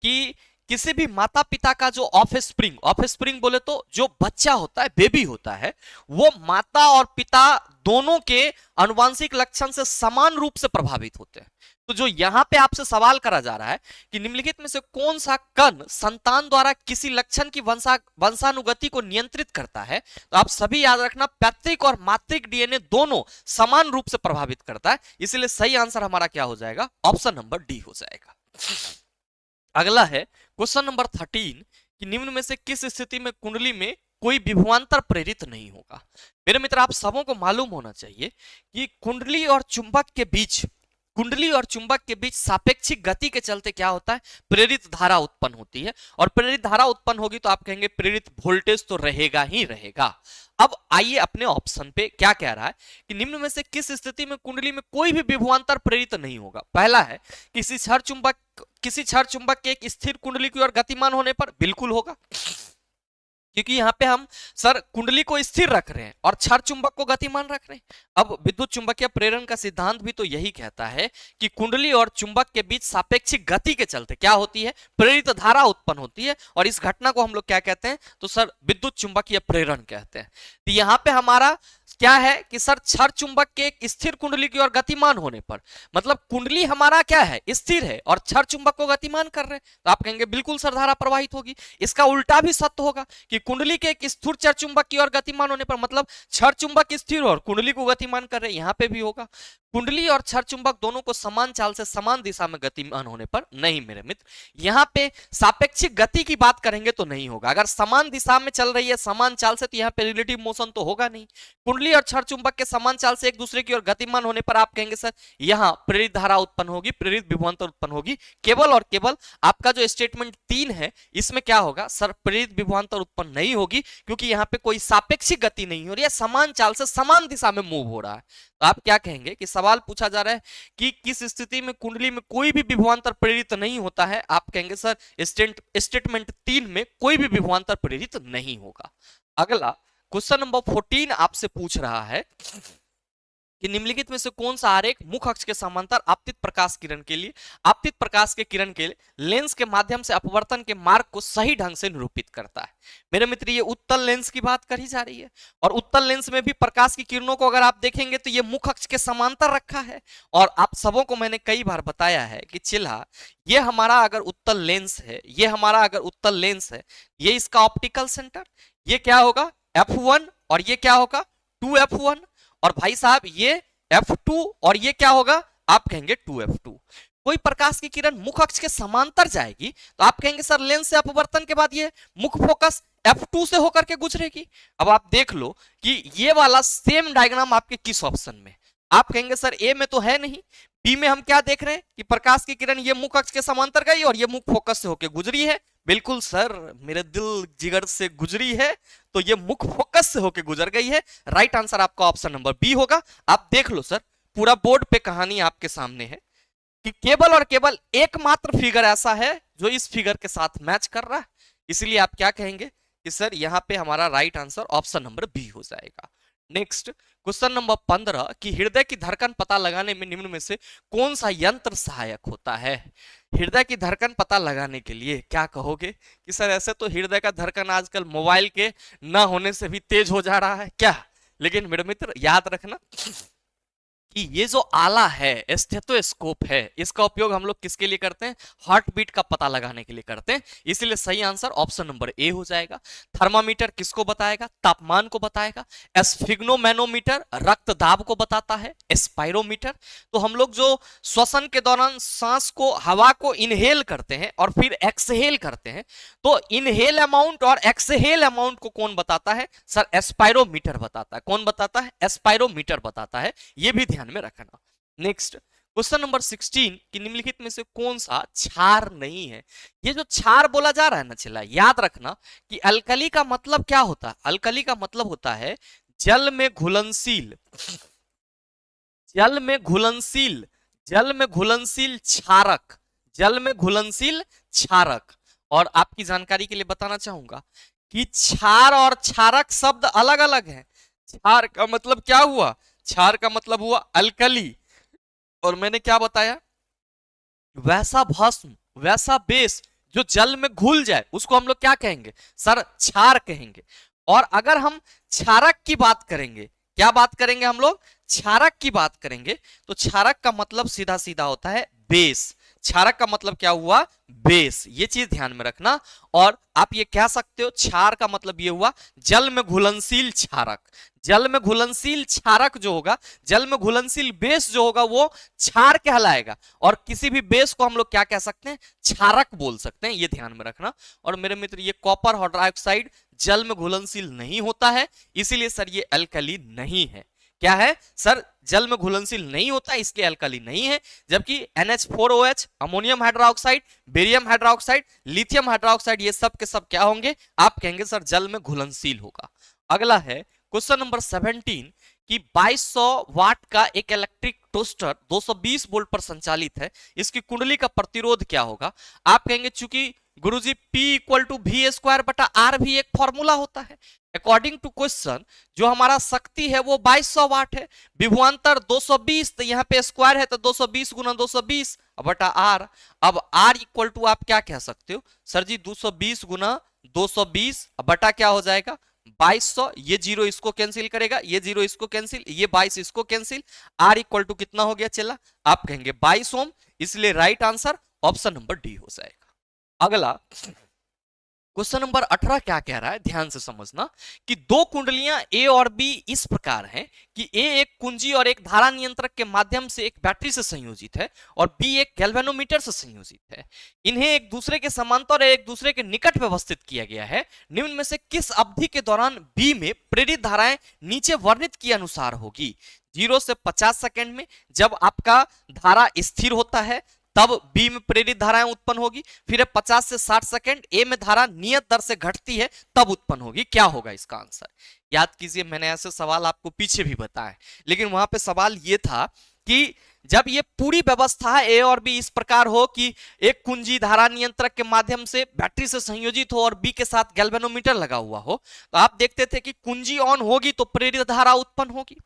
कि किसी भी माता पिता का जो ऑफस्प्रिंग बोले तो जो बच्चा होता है, बेबी होता है, वो माता और पिता दोनों के आनुवंशिक लक्षण से समान रूप से प्रभावित होते हैं। तो जो यहां पे आपसे सवाल करा जा रहा है कि निम्नलिखित में से कौन सा कण संतान द्वारा किसी लक्षण की वंशानुगति को नियंत्रित करता है, तो आप सभी याद रखना पैतृक और मातृक डीएनए दोनों समान रूप से प्रभावित करता है। इसलिए सही आंसर हमारा क्या हो जाएगा, ऑप्शन नंबर डी हो जाएगा। अगला है क्वेश्चन नंबर 13 कि निम्न में से किस स्थिति में कुंडली में कोई विभवांतर प्रेरित नहीं होगा। मेरे मित्र आप सबों को मालूम होना चाहिए कि कुंडली और चुंबक के बीच सापेक्षिक गति के चलते क्या होता है, प्रेरित धारा उत्पन्न होती है। और प्रेरित धारा उत्पन्न होगी तो आप कहेंगे प्रेरित वोल्टेज तो रहेगा ही रहेगा। अब आइए अपने ऑप्शन पे क्या कह रहा है कि निम्न में से किस स्थिति में कुंडली में कोई भी विभवांतर प्रेरित नहीं होगा। पहला है किसी क्षण चुंबक के एक स्थिर कुंडली की ओर गतिमान होने पर, बिल्कुल होगा, क्योंकि यहाँ पे हम सर कुंडली को स्थिर रख रहे हैं और क्षण चुंबक को गतिमान रख रहे हैं। अब विद्युत चुंबकीय प्रेरण का सिद्धांत भी तो यही कहता है कि कुंडली और चुंबक के बीच सापेक्षिक गति के चलते क्या होती है, प्रेरित धारा उत्पन्न होती है। और इस घटना को हम लोग क्या कहते हैं, तो सर विद्युत चुंबकीय प्रेरण कहते हैं। तो यहाँ पे हमारा क्या है कि सर क्षण चुंबक के एक स्थिर कुंडली की ओर गतिमान होने पर, मतलब कुंडली हमारा क्या है, स्थिर है और क्षण चुंबक को गतिमान कर रहे हैं, तो आप कहेंगे बिल्कुल सर धारा प्रवाहित होगी। इसका उल्टा भी सत्य होगा कि कुंडली के एक स्थिर क्षण चुंबक की ओर गतिमान होने पर, मतलब क्षण चुंबक स्थिर और कुंडली को गतिमान कर रहे हैं, यहां पे भी होगा। कुंडली और क्षण चुंबक दोनों को समान चाल से समान दिशा में गतिमान होने पर नहीं मेरे मित्र, यहां पे सापेक्षिक गति की बात करेंगे तो नहीं होगा। अगर समान दिशा में चल रही है समान चाल से, तो यहां पे रिलेटिव मोशन तो होगा नहीं। कुंडली और क्षण चुंबक के समान चाल से एक दूसरे की ओर गतिमान होने पर आप कहेंगे सर यहां प्रेरित धारा उत्पन्न होगी, प्रेरित विभवांतर उत्पन्न होगी। केवल और केवल आपका जो स्टेटमेंट 3 है इसमें क्या होगा सर, प्रेरित विभवांतर उत्पन्न नहीं होगी, क्योंकि यहां पे कोई सापेक्षिक गति नहीं हो रही है, समान चाल से समान दिशा में मूव हो रहा है। तो आप क्या कहेंगे कि सवाल पूछा जा रहा है कि किस स्थिति में कुंडली में कोई भी विभवांतर प्रेरित नहीं होता है, आप कहेंगे सर स्टेटमेंट 3 में कोई भी विभवांतर प्रेरित नहीं होगा। अगला क्वेश्चन नंबर 14 आपसे पूछ रहा है कि निम्नलिखित में से कौन सा आरेख मुख्य अक्ष के समांतर आपतित प्रकाश के किरण के लेंस के माध्यम से अपवर्तन के मार्ग को सही ढंग से निरूपित करता है। मेरे मित्र ये उत्तल लेंस की बात करी जा रही है, और उत्तल लेंस में भी प्रकाश की किरणों को अगर आप देखेंगे तो ये मुख्य अक्ष के समांतर रखा है। और आप सबों को मैंने कई बार बताया है कि चिल्हा ये हमारा अगर उत्तल लेंस है, ये इसका ऑप्टिकल सेंटर, ये क्या होगा F1 और ये क्या होगा 2F1, और भाई साहब ये F2 और ये क्या होगा आप कहेंगे 2F2। कोई प्रकाश की किरण मुख्य अक्ष के समांतर जाएगी तो आप कहेंगे सर लेंस से अपवर्तन के बाद ये मुख्य फोकस F2 से होकर के गुजरेगी। अब आप देख लो कि ये वाला सेम डायग्राम आपके किस ऑप्शन में, आप कहेंगे सर ए में तो है नहीं, बी में हम क्या देख रहे हैं कि प्रकाश की किरण ये मुख्य अक्ष के समांतर गई और ये मुख्य फोकस से होकर गुजरी है। बिल्कुल सर मेरे दिल जिगर से गुजरी है, तो ये मुख्य फोकस से होकर गुजर गई है। राइट आंसर आपका ऑप्शन नंबर बी होगा। आप देख लो सर पूरा बोर्ड पे कहानी आपके सामने है कि केवल और केवल एकमात्र फिगर ऐसा है जो इस फिगर के साथ मैच कर रहा है, इसलिए आप क्या कहेंगे कि सर यहाँ पे हमारा right answer option number B हो जाएगा। नेक्स्ट क्वेश्चन नंबर 15 कि हृदय की धड़कन पता लगाने में निम्न में से कौन सा यंत्र सहायक होता है। हृदय की धड़कन पता लगाने के लिए क्या कहोगे कि सर ऐसे तो हृदय का धड़कन आजकल मोबाइल के ना होने से भी तेज हो जा रहा है क्या, लेकिन मेरे मित्र याद रखना कि ये जो आला है, स्टेथोस्कोप है, इसका उपयोग हम लोग किसके लिए करते हैं? हार्ट बीट का पता लगाने के लिए करते हैं। इसीलिए सही आंसर ऑप्शन नंबर ए हो जाएगा। थर्मामीटर किसको बताएगा? तापमान को बताएगा। स्फिग्नोमैनोमीटर रक्त दाब को बताता है। स्पाइरोमीटर तो हम लोग जो श्वसन के दौरान सांस को, हवा को इनहेल करते हैं और फिर एक्सहेल करते हैं, तो इनहेल अमाउंट और एक्सहेल अमाउंट को कौन बताता है? सर एस्पायरोमीटर बताता है। कौन बताता है? एस्पायरोमीटर बताता है। ये भी ध्यान में रखना। नेक्स्ट क्वेश्चन नंबर 16 कि निम्नलिखित में से कौन सा क्षार नहीं है? ये जो क्षार बोला जा रहा है ना चला, याद रखना कि अल्कली का मतलब क्या होता है? अल्कली का मतलब होता है जल में घुलनशील, जल में घुलनशील, जल में घुलनशील क्षारक, जल में घुलनशील क्षारक। और आपकी जानकारी के लिए बताना चाहूंगा कि क्षार और क्षारक शब्द अलग अलग हैं। क्षार का मतलब क्या हुआ? क्षार का मतलब हुआ अल्कली, और मैंने क्या बताया? वैसा भस्म, वैसा बेस जो जल में घुल जाए उसको हम लोग क्या कहेंगे? सर क्षार कहेंगे। और अगर हम क्षारक की बात करेंगे, क्या बात करेंगे हम लोग? क्षारक की बात करेंगे, तो क्षारक का मतलब सीधा सीधा होता है बेस। क्षारक का मतलब क्या हुआ? बेस। ये चीज ध्यान में रखना। और आप ये कह सकते हो क्षार का मतलब ये हुआ जल में घुलनशील क्षारक। जल में घुलनशील क्षारक जो होगा, जल में घुलनशील बेस जो होगा वो क्षार कहलाएगा। और किसी भी बेस को हम लोग क्या कह सकते हैं? क्षारक बोल सकते हैं। ये ध्यान में रखना। और मेरे मित्र ये कॉपर हाइड्रोक्साइड जल में घुलनशील नहीं होता है, इसीलिए सर ये अल्कली नहीं है। क्या है सर? जल में घुलनशील नहीं होता इसलिए अल्कली नहीं है। जबकि NH4OH, ammonium hydroxide, barium hydroxide, lithium hydroxide, ये सब के सब क्या होंगे? आप कहेंगे सर जल में घुलनशील होगा। अगला है क्वेश्चन नंबर 17 कि 2200 वाट का एक इलेक्ट्रिक टोस्टर 220 वोल्ट पर संचालित है, इसकी कुंडली का प्रतिरोध क्या होगा? आप कहेंगे चूंकि गुरुजी P equal to V square बटा आर भी एक फॉर्मूला होता है। अकॉर्डिंग टू क्वेश्चन जो हमारा शक्ति है वो 2200 वाट है, विभवांतर 220, तो यहाँ पे स्क्वायर है तो 220 गुना 220 बटा आर। अब आर इक्वल टू आप क्या कह सकते हो? सर जी 220 गुना 220 बटा क्या हो जाएगा? 2200। ये जीरो इसको कैंसिल करेगा, ये जीरो इसको कैंसिल, ये 22 इसको कैंसिल। आर इक्वल टू कितना हो गया चला? आप कहेंगे 22 ओम। इसलिए right answer option number D हो जाएगा। अगला क्वेश्चन नंबर 18 क्या कह रहा है? ध्यान से समझना कि दो कुंडलियां ए और बी इस प्रकार हैं कि ए एक कुंजी और एक धारा नियंत्रक के माध्यम से एक बैटरी से संयोजित है और बी एक गैल्वेनोमीटर से संयोजित है। इन्हें एक दूसरे के समांतर और एक दूसरे के निकट व्यवस्थित किया गया है। निम्न में से किस अवधि के दौरान बी में प्रेरित धाराएं नीचे वर्णित के अनुसार होगी? 0 से 50 सेकेंड में जब आपका धारा स्थिर होता है तब बी में प्रेरित धाराएं उत्पन्न होगी। फिर 50 से 60 सेकेंड ए में धारा नियत दर से घटती है तब उत्पन्न होगी। क्या होगा इसका आंसर? याद कीजिए, मैंने ऐसे सवाल आपको पीछे भी बताए, लेकिन वहां पे सवाल ये था कि जब ये पूरी व्यवस्था है ए और बी इस प्रकार हो कि एक कुंजी धारा नियंत्रक के माध्यम से बैटरी से संयोजित हो और बी के साथ गैल्वेनोमीटर लगा हुआ हो, तो आप देखते थे कि कुंजी ऑन होगी तो प्रेरित धारा उत्पन्न होगी,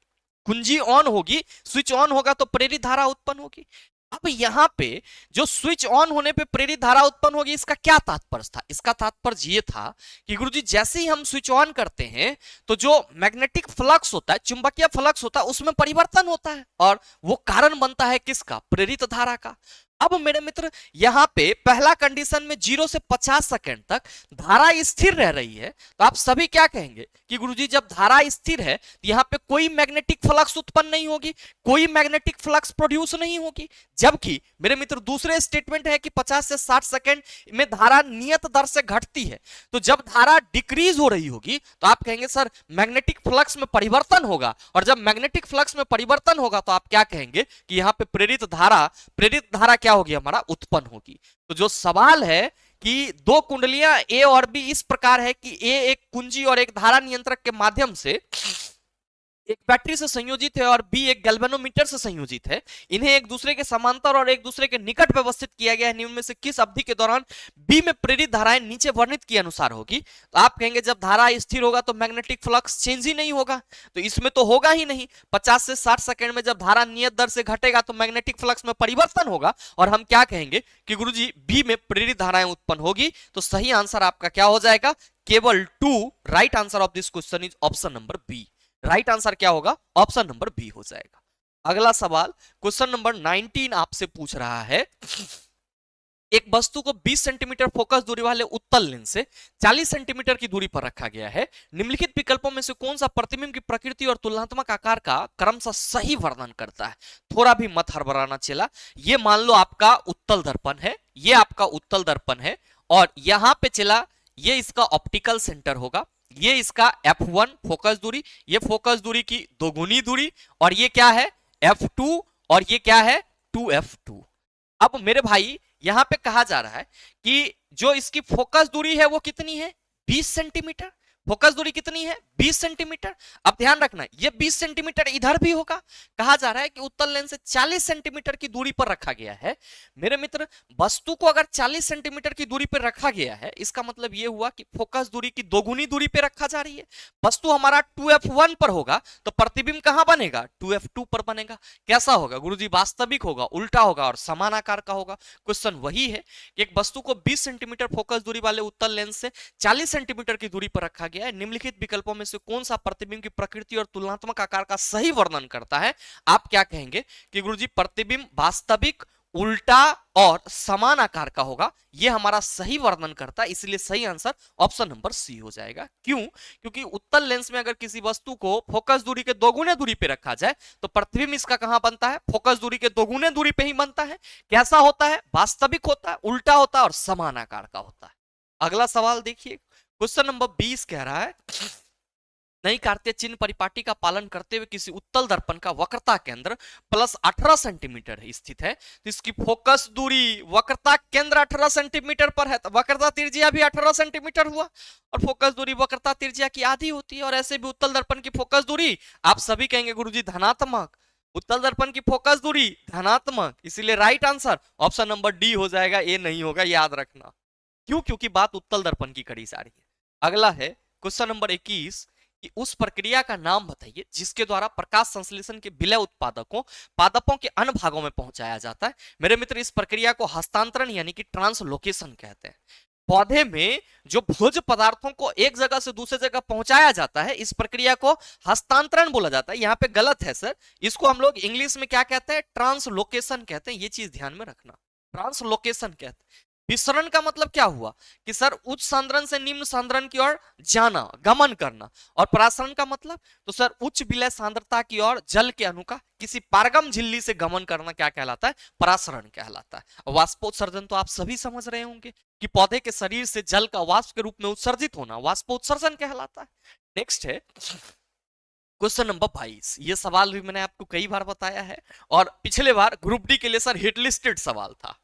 कुंजी ऑन होगी, स्विच ऑन होगा तो प्रेरित धारा उत्पन्न होगी। अब यहां पे जो स्विच ऑन होने पे प्रेरित धारा उत्पन्न होगी, इसका क्या तात्पर्य था? इसका तात्पर्य ये था कि गुरुजी जैसे ही हम स्विच ऑन करते हैं तो जो मैग्नेटिक फ्लक्स होता है, चुंबकीय फ्लक्स होता है, उसमें परिवर्तन होता है और वो कारण बनता है किसका? प्रेरित धारा का। अब मेरे मित्र यहां पे पहला कंडीशन में 0 से 50 सेकेंड तक धारा स्थिर रह रही है, तो आप सभी क्या कहेंगे कि गुरुजी जब धारा स्थिर है तो यहां पे कोई मैग्नेटिक फ्लक्स उत्पन्न नहीं होगी, कोई मैग्नेटिक फ्लक्स प्रोड्यूस नहीं होगी। जबकि मेरे मित्र दूसरे स्टेटमेंट है कि 50 से 60 सेकेंड में धारा नियत दर से घटती है, तो जब धारा डिक्रीज हो रही होगी तो आप कहेंगे सर मैग्नेटिक फ्लक्स में परिवर्तन होगा, और जब मैग्नेटिक फ्लक्स में परिवर्तन होगा तो आप क्या कहेंगे कि यहां पे प्रेरित धारा क्या होगी? हमारा उत्पन्न होगी। तो जो सवाल है कि दो कुंडलियां ए और बी इस प्रकार है कि ए एक कुंजी और एक धारा नियंत्रक के माध्यम से एक बैटरी से संयोजित है और बी एक गैल्वेनोमीटर से संयोजित है। इन्हें एक दूसरे के समांतर और एक दूसरे के निकट व्यवस्थित किया गया है। निम्न में से किस अवधि के दौरान बी में प्रेरित धाराएं नीचे वर्णित के अनुसार होगी? तो आप कहेंगे जब धारा स्थिर होगा तो मैग्नेटिक फ्लक्स चेंज ही नहीं होगा, तो इसमें तो होगा ही नहीं। 50 से 60 सेकेंड में जब धारा नियत दर से घटेगा तो मैग्नेटिक फ्लक्स में परिवर्तन होगा और हम क्या कहेंगे कि गुरुजी बी में प्रेरित धाराएं उत्पन्न होगी। तो सही आंसर आपका क्या हो जाएगा? केवल 2। Right answer of this question is option number B. Right answer क्या होगा? ऑप्शन नंबर बी हो जाएगा। अगला सवाल क्वेश्चन नंबर 19 आपसे पूछ रहा है, एक वस्तु को 20 सेंटीमीटर फोकस दूरी वाले उत्तल लेंस से 40 सेंटीमीटर की दूरी पर रखा गया है। निम्नलिखित विकल्पों में से कौन सा प्रतिबिंब की प्रकृति और तुलनात्मक आकार का क्रमशः सही वर्णन करता है? थोड़ा भी मत हड़बड़ाना चला। ये मान लो आपका उत्तल दर्पण है, ये आपका उत्तल दर्पण है, और यहां पे चला ये इसका ऑप्टिकल सेंटर होगा, ये इसका F1 फोकस दूरी, ये फोकस दूरी की दोगुनी दूरी, और ये क्या है F2, और ये क्या है 2F2। अब मेरे भाई यहां पे कहा जा रहा है कि जो इसकी फोकस दूरी है वो कितनी है 20 सेंटीमीटर। फोकस दूरी कितनी है 20 सेंटीमीटर। अब ध्यान रखना ये 20 सेंटीमीटर इधर भी होगा। कहा जा रहा है कि उत्तल लेंस से 40 सेंटीमीटर की दूरी पर रखा गया है। मेरे मित्र वस्तु को अगर 40 सेंटीमीटर की दूरी पर रखा गया है, इसका मतलब यह हुआ कि फोकस दूरी की दोगुनी दूरी पर रखा जा रही है। वस्तु हमारा 2F1 पर होगा तो प्रतिबिंब कहां बनेगा 2F2 पर बनेगा। कैसा होगा गुरुजी? वास्तविक होगा, उल्टा होगा और समान आकार का होगा। क्वेश्चन वही है कि एक वस्तु को 20 सेंटीमीटर फोकस दूरी वाले उत्तल लेंस से 40 सेंटीमीटर की दूरी पर रखा गया है। निम्नलिखित विकल्पों में से कौन सा प्रतिबिंब की प्रकृति और तुलनात्मक आकार का सही वर्णन करता है? आप क्या कहेंगे कि गुरुजी प्रतिबिंब वास्तविक, उल्टा और समान आकार का होगा, यह हमारा सही वर्णन करता है, इसलिए सही आंसर ऑप्शन नंबर सी हो जाएगा। क्यों? क्योंकि उत्तल लेंस में अगर किसी वस्तु को फोकस दूरी के दोगुने दूरी पे रखा जाए तो प्रतिबिंब इसका कहां बनता है? फोकस दूरी के दोगुने दूरी पे ही बनता है। कैसा होता है? वास्तविक होता है, उल्टा होता है और समान आकार का होता है। अगला सवाल देखिए, क्वेश्चन नंबर 20 कह रहा है, नई कार्तीय चिन्ह परिपाटी का पालन करते हुए किसी उत्तल दर्पण का वक्रता केंद्र प्लस 18 सेंटीमीटर स्थित है, तो इसकी फोकस दूरी वक्रता केंद्र 18 सेंटीमीटर पर है, तो वक्रता त्रिज्या भी 18 सेंटीमीटर हुआ, और फोकस दूरी वक्रता त्रिज्या की आधी होती है। और ऐसे भी उत्तल दर्पण की फोकस दूरी आप सभी कहेंगे गुरुजी धनात्मक, उत्तल दर्पण की फोकस दूरी धनात्मक, इसीलिए right answer option number D हो जाएगा, ए नहीं होगा, याद रखना। क्यों? क्योंकि बात उत्तल दर्पण की करी जा रही है। अगला है क्वेश्चन नंबर 21 कि उस प्रक्रिया का नाम बताइए जिसके द्वारा प्रकाश संश्लेषण के विलय उत्पादकों पादपों के अन्य भागों में पहुंचाया जाता है। मेरे मित्र इस प्रक्रिया को हस्तांतरण यानी कि ट्रांसलोकेशन कहते हैं। पौधे में जो भोज्य पदार्थों को एक जगह से दूसरी जगह पहुंचाया जाता है, इस प्रक्रिया को हस्तांतरण बोला जाता है। यहाँ पे गलत है सर, इसको हम लोग इंग्लिश में क्या कहते हैं? ट्रांसलोकेशन कहते हैं। ये चीज ध्यान में रखना, ट्रांसलोकेशन कहते हैं। विसरण का मतलब क्या हुआ कि सर उच्च सांद्रण से निम्न सांद्रण की ओर जाना, गमन करना। और परासरण का मतलब तो सर उच्च विलय सांद्रता की ओर जल के अणु का किसी पारगम झिल्ली से गमन करना क्या कहलाता है? परासरण कहलाता है। वाष्पोत्सर्जन तो आप सभी समझ रहे होंगे कि पौधे के शरीर से जल का वाष्प के रूप में उत्सर्जित होना वाष्पोत्सर्जन कहलाता है। नेक्स्ट है क्वेश्चन नंबर 22। ये सवाल भी मैंने आपको कई बार बताया है और पिछले बार ग्रुप डी के लिए सर हिट लिस्टेड सवाल था।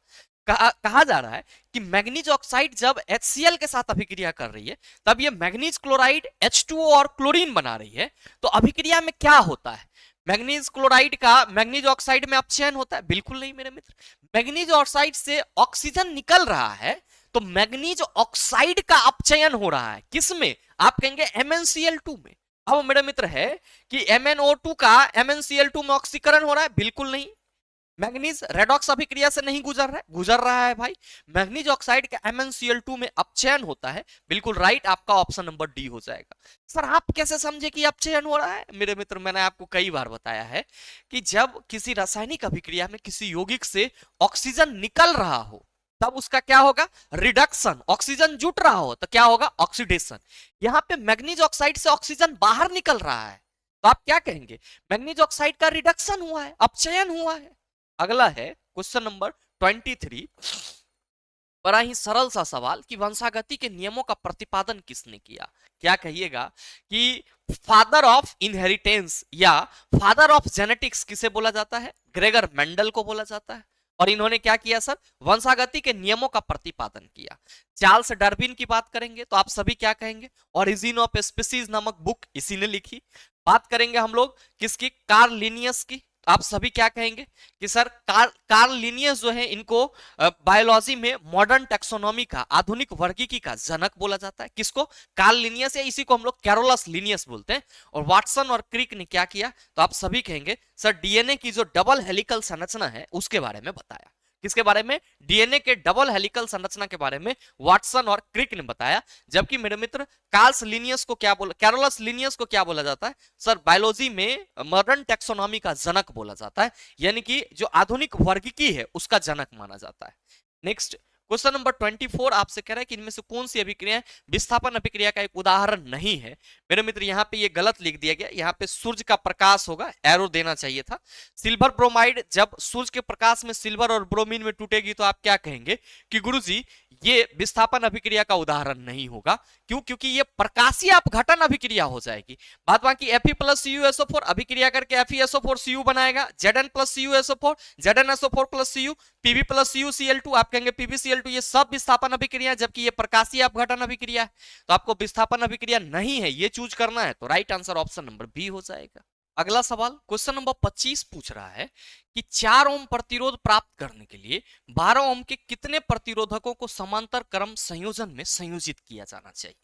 कहा जा रहा है कि मैग्नीज ऑक्साइड जब HCl के साथ अभिक्रिया कर रही है तब ये मैग्नीज क्लोराइड H2O और क्लोरीन बना रही है, तो अभिक्रिया में क्या होता है? मैग्नीज क्लोराइड का मैग्नीज ऑक्साइड में अपचयन होता है? बिल्कुल नहीं मेरे मित्र। मैग्नीज ऑक्साइड से ऑक्सीजन निकल रहा है तो मैग्नीज ऑक्साइड का अपचयन हो रहा है किसमें? आप कहेंगे MnCl2 में। अब मेरे मित्र है कि MnO2 का MnCl2 में ऑक्सीकरण हो रहा है? बिल्कुल नहीं। मैग्नीज रेडॉक्स अभिक्रिया से नहीं गुजर रहा है भाई। मैग्नीज ऑक्साइड का MnCl2 में अपचयन होता है। बिल्कुल राइट, आपका ऑप्शन नंबर डी हो जाएगा। सर आप कैसे समझे कि अपचयन हो रहा है? मेरे मित्र मैंने आपको कई बार बताया है कि जब किसी रासायनिक अभिक्रिया में किसी यौगिक से ऑक्सीजन निकल रहा हो तब उसका क्या होगा? रिडक्शन। ऑक्सीजन जुट रहा हो तो क्या होगा? ऑक्सीडेशन। यहाँ पे मैग्नीज ऑक्साइड से ऑक्सीजन बाहर निकल रहा है तो आप क्या कहेंगे? मैग्नीज ऑक्साइड का रिडक्शन हुआ है, अपचयन हुआ है। अगला है क्वेश्चन नंबर 23। बड़ा ही सरल सा सवाल कि वंशागति के नियमों का प्रतिपादन किसने किया? क्या कहिएगा कि फादर ऑफ इनहेरिटेंस या फादर ऑफ जेनेटिक्स किसे बोला जाता है? ग्रेगर मेंडल को बोला जाता है। और इन्होंने क्या किया सर? वंशागति के नियमों का प्रतिपादन किया। चार्ल्स डार्विन की बात करेंगे तो आप सभी क्या कहेंगे? ओरिजिन ऑफ स्पीसीज नामक बुक इसी ने लिखी। बात करेंगे हम लोग किसकी? कार्ल लिनियस की। आप सभी क्या कहेंगे कि सर कार्ल लिनियस जो है इनको बायोलॉजी में मॉडर्न टैक्सोनॉमी का, आधुनिक वर्गीकी का जनक बोला जाता है। किसको? कार्ल लिनियस, या इसी को हम लोग कैरोलस लिनियस बोलते हैं। और वाटसन और क्रिक ने क्या किया? तो आप सभी कहेंगे सर डीएनए की जो डबल हेलिकल संरचना है उसके बारे में बताया। किसके बारे में? डीएनए के डबल हेलिकल संरचना के बारे में वाटसन और क्रिक ने बताया। जबकि मेरे मित्र कार्ल्स लिनियस को क्या बोला, कैरोलस लिनियस को क्या बोला जाता है सर? बायोलॉजी में मॉडर्न टैक्सोनॉमी का जनक बोला जाता है, यानी कि जो आधुनिक वर्गीकी है उसका जनक माना जाता है। नेक्स्ट क्वेश्चन नंबर 24 आपसे कह रहा है कि इनमें से कौन सी अभिक्रिया विस्थापन अभिक्रिया का एक उदाहरण नहीं है। मेरे मित्र यहाँ पे ये गलत लिख दिया गया, यहाँ पे सूर्य का प्रकाश होगा, एरो देना चाहिए था। सिल्वर ब्रोमाइड, जब सूर्य के प्रकाश में सिल्वर और ब्रोमीन में टूटेगी तो आप क्या कहेंगे कि गुरुजी ये विस्थापन अभिक्रिया का उदाहरण नहीं होगा। क्यों? क्योंकि ये प्रकाशीय अपघटन अभिक्रिया हो जाएगी। बात बाकी Fe प्लस CuSO4 अभिक्रिया करके FeSO4Cu बनाएगा, Zn plus CuSO4, ZnSO4 plus Cu, Pb plus CuCl2, आप कहेंगे PbCl2, ये सब विस्थापन अभिक्रिया, जबकि ये प्रकाशीय अपघटन अभिक्रिया है। तो आपको विस्थापन अभिक्रिया नहीं है ये चूज करना है, तो right answer option number B हो जाएगा। अगला सवाल क्वेश्चन नंबर 25 पूछ रहा है कि 4 ओम प्रतिरोध प्राप्त करने के लिए 12 ओम के कितने प्रतिरोधकों को समांतर क्रम संयोजन में संयोजित किया जाना चाहिए।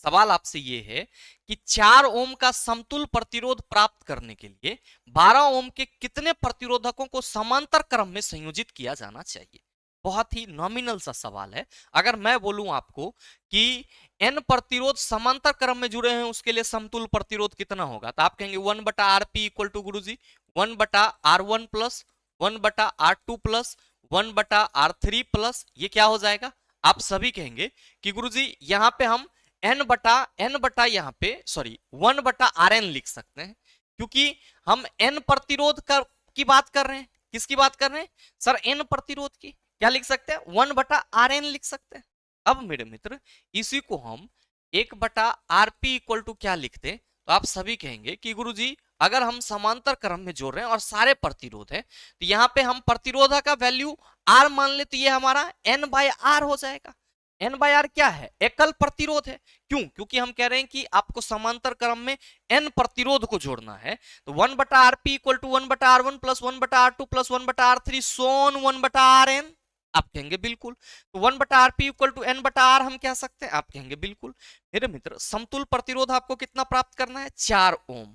सवाल आपसे ये है कि 4 ओम का समतुल्य प्रतिरोध प्राप्त करने के लिए 12 ओम के कितने प्रतिरोधकों को समांतर क्रम में संयोजित किया जाना चाहिए। बहुत ही नॉमिनल सा सवाल है। अगर मैं बोलूं आपको कि n प्रतिरोध समांतर क्रम में जुड़े हैं उसके लिए समतुल्य प्रतिरोध कितना होगा, तो आप कहेंगे 1/rp इक्वल टू गुरुजी 1/r1 plus 1/r2 plus 1/r3 plus ये क्या हो जाएगा? आप सभी कहेंगे कि गुरुजी यहाँ पे हम n बटा यहाँ पे सॉरी 1/rn लिख सकते हैं, क्योंकि हम n प्रतिरोध की बात कर रहे हैं। किसकी बात कर रहे हैं सर? n प्रतिरोध की। क्या लिख सकते हैं? 1/rn लिख सकते हैं। अब मेरे मित्र इसी को हम 1/rp इक्वल टू क्या लिखते हैं, तो आप सभी कहेंगे कि गुरुजी अगर हम समांतर क्रम में जोड़ रहे हैं और सारे प्रतिरोध है तो यहाँ पे हम प्रतिरोध का वैल्यू r मान ले, तो ये हमारा n/r हो जाएगा। n/r क्या है? एकल प्रतिरोध है। क्यों? क्योंकि हम कह रहे हैं कि आपको समांतर क्रम में n प्रतिरोध को जोड़ना है, तो 1/rp equal to 1/r1 plus 1/r2 plus 1/r3 so on 1/rn। आप कहेंगे बिल्कुल। तो 1/rp इक्वल टू n/r हम कह सकते हैं, आप कहेंगे बिल्कुल। मेरे मित्र समतुल्य प्रतिरोध आपको कितना प्राप्त करना है? 4 ओम।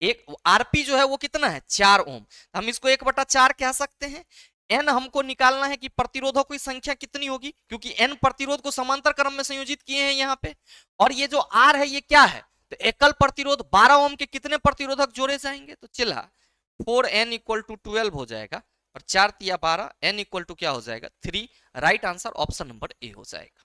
एक rp जो है वो कितना है? 4 ओम। हम इसको 1/4 कह सकते हैं। n हमको निकालना है कि प्रतिरोधों की संख्या कितनी होगी, क्योंकि n प्रतिरोध को समांतर क्रम में संयोजित किए हैं यहाँ पे। और ये जो r है ये क्या है? तो एकल प्रतिरोध 12 ओम के कितने प्रतिरोधक जोड़े जाएंगे? तो चला 4n इक्वल टू 12 हो जाएगा और 4 तिया 12, n इक्वल टू क्या हो जाएगा? 3। Right answer option number A हो जाएगा।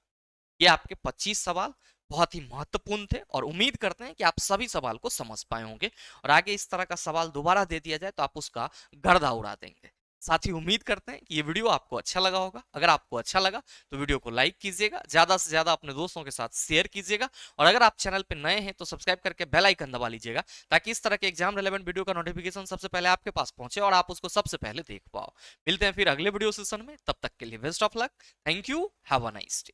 ये आपके 25 सवाल बहुत ही महत्वपूर्ण थे और उम्मीद करते हैं कि आप सभी सवाल को समझ पाए होंगे और आगे इस तरह का सवाल दोबारा दे दिया जाए तो आप उसका गर्दा उड़ा देंगे। साथ ही उम्मीद करते हैं कि ये वीडियो आपको अच्छा लगा होगा। अगर आपको अच्छा लगा तो वीडियो को लाइक कीजिएगा, ज्यादा से ज्यादा अपने दोस्तों के साथ शेयर कीजिएगा और अगर आप चैनल पर नए हैं तो सब्सक्राइब करके बेल आइकन दबा लीजिएगा ताकि इस तरह के एग्जाम रिलेवेंट वीडियो का नोटिफिकेशन सबसे पहले आपके पास पहुंचे और आप उसको सबसे पहले देख पाओ। मिलते हैं फिर अगले वीडियो सेशन में, तब तक के लिए best of luck. Thank you, have a nice day.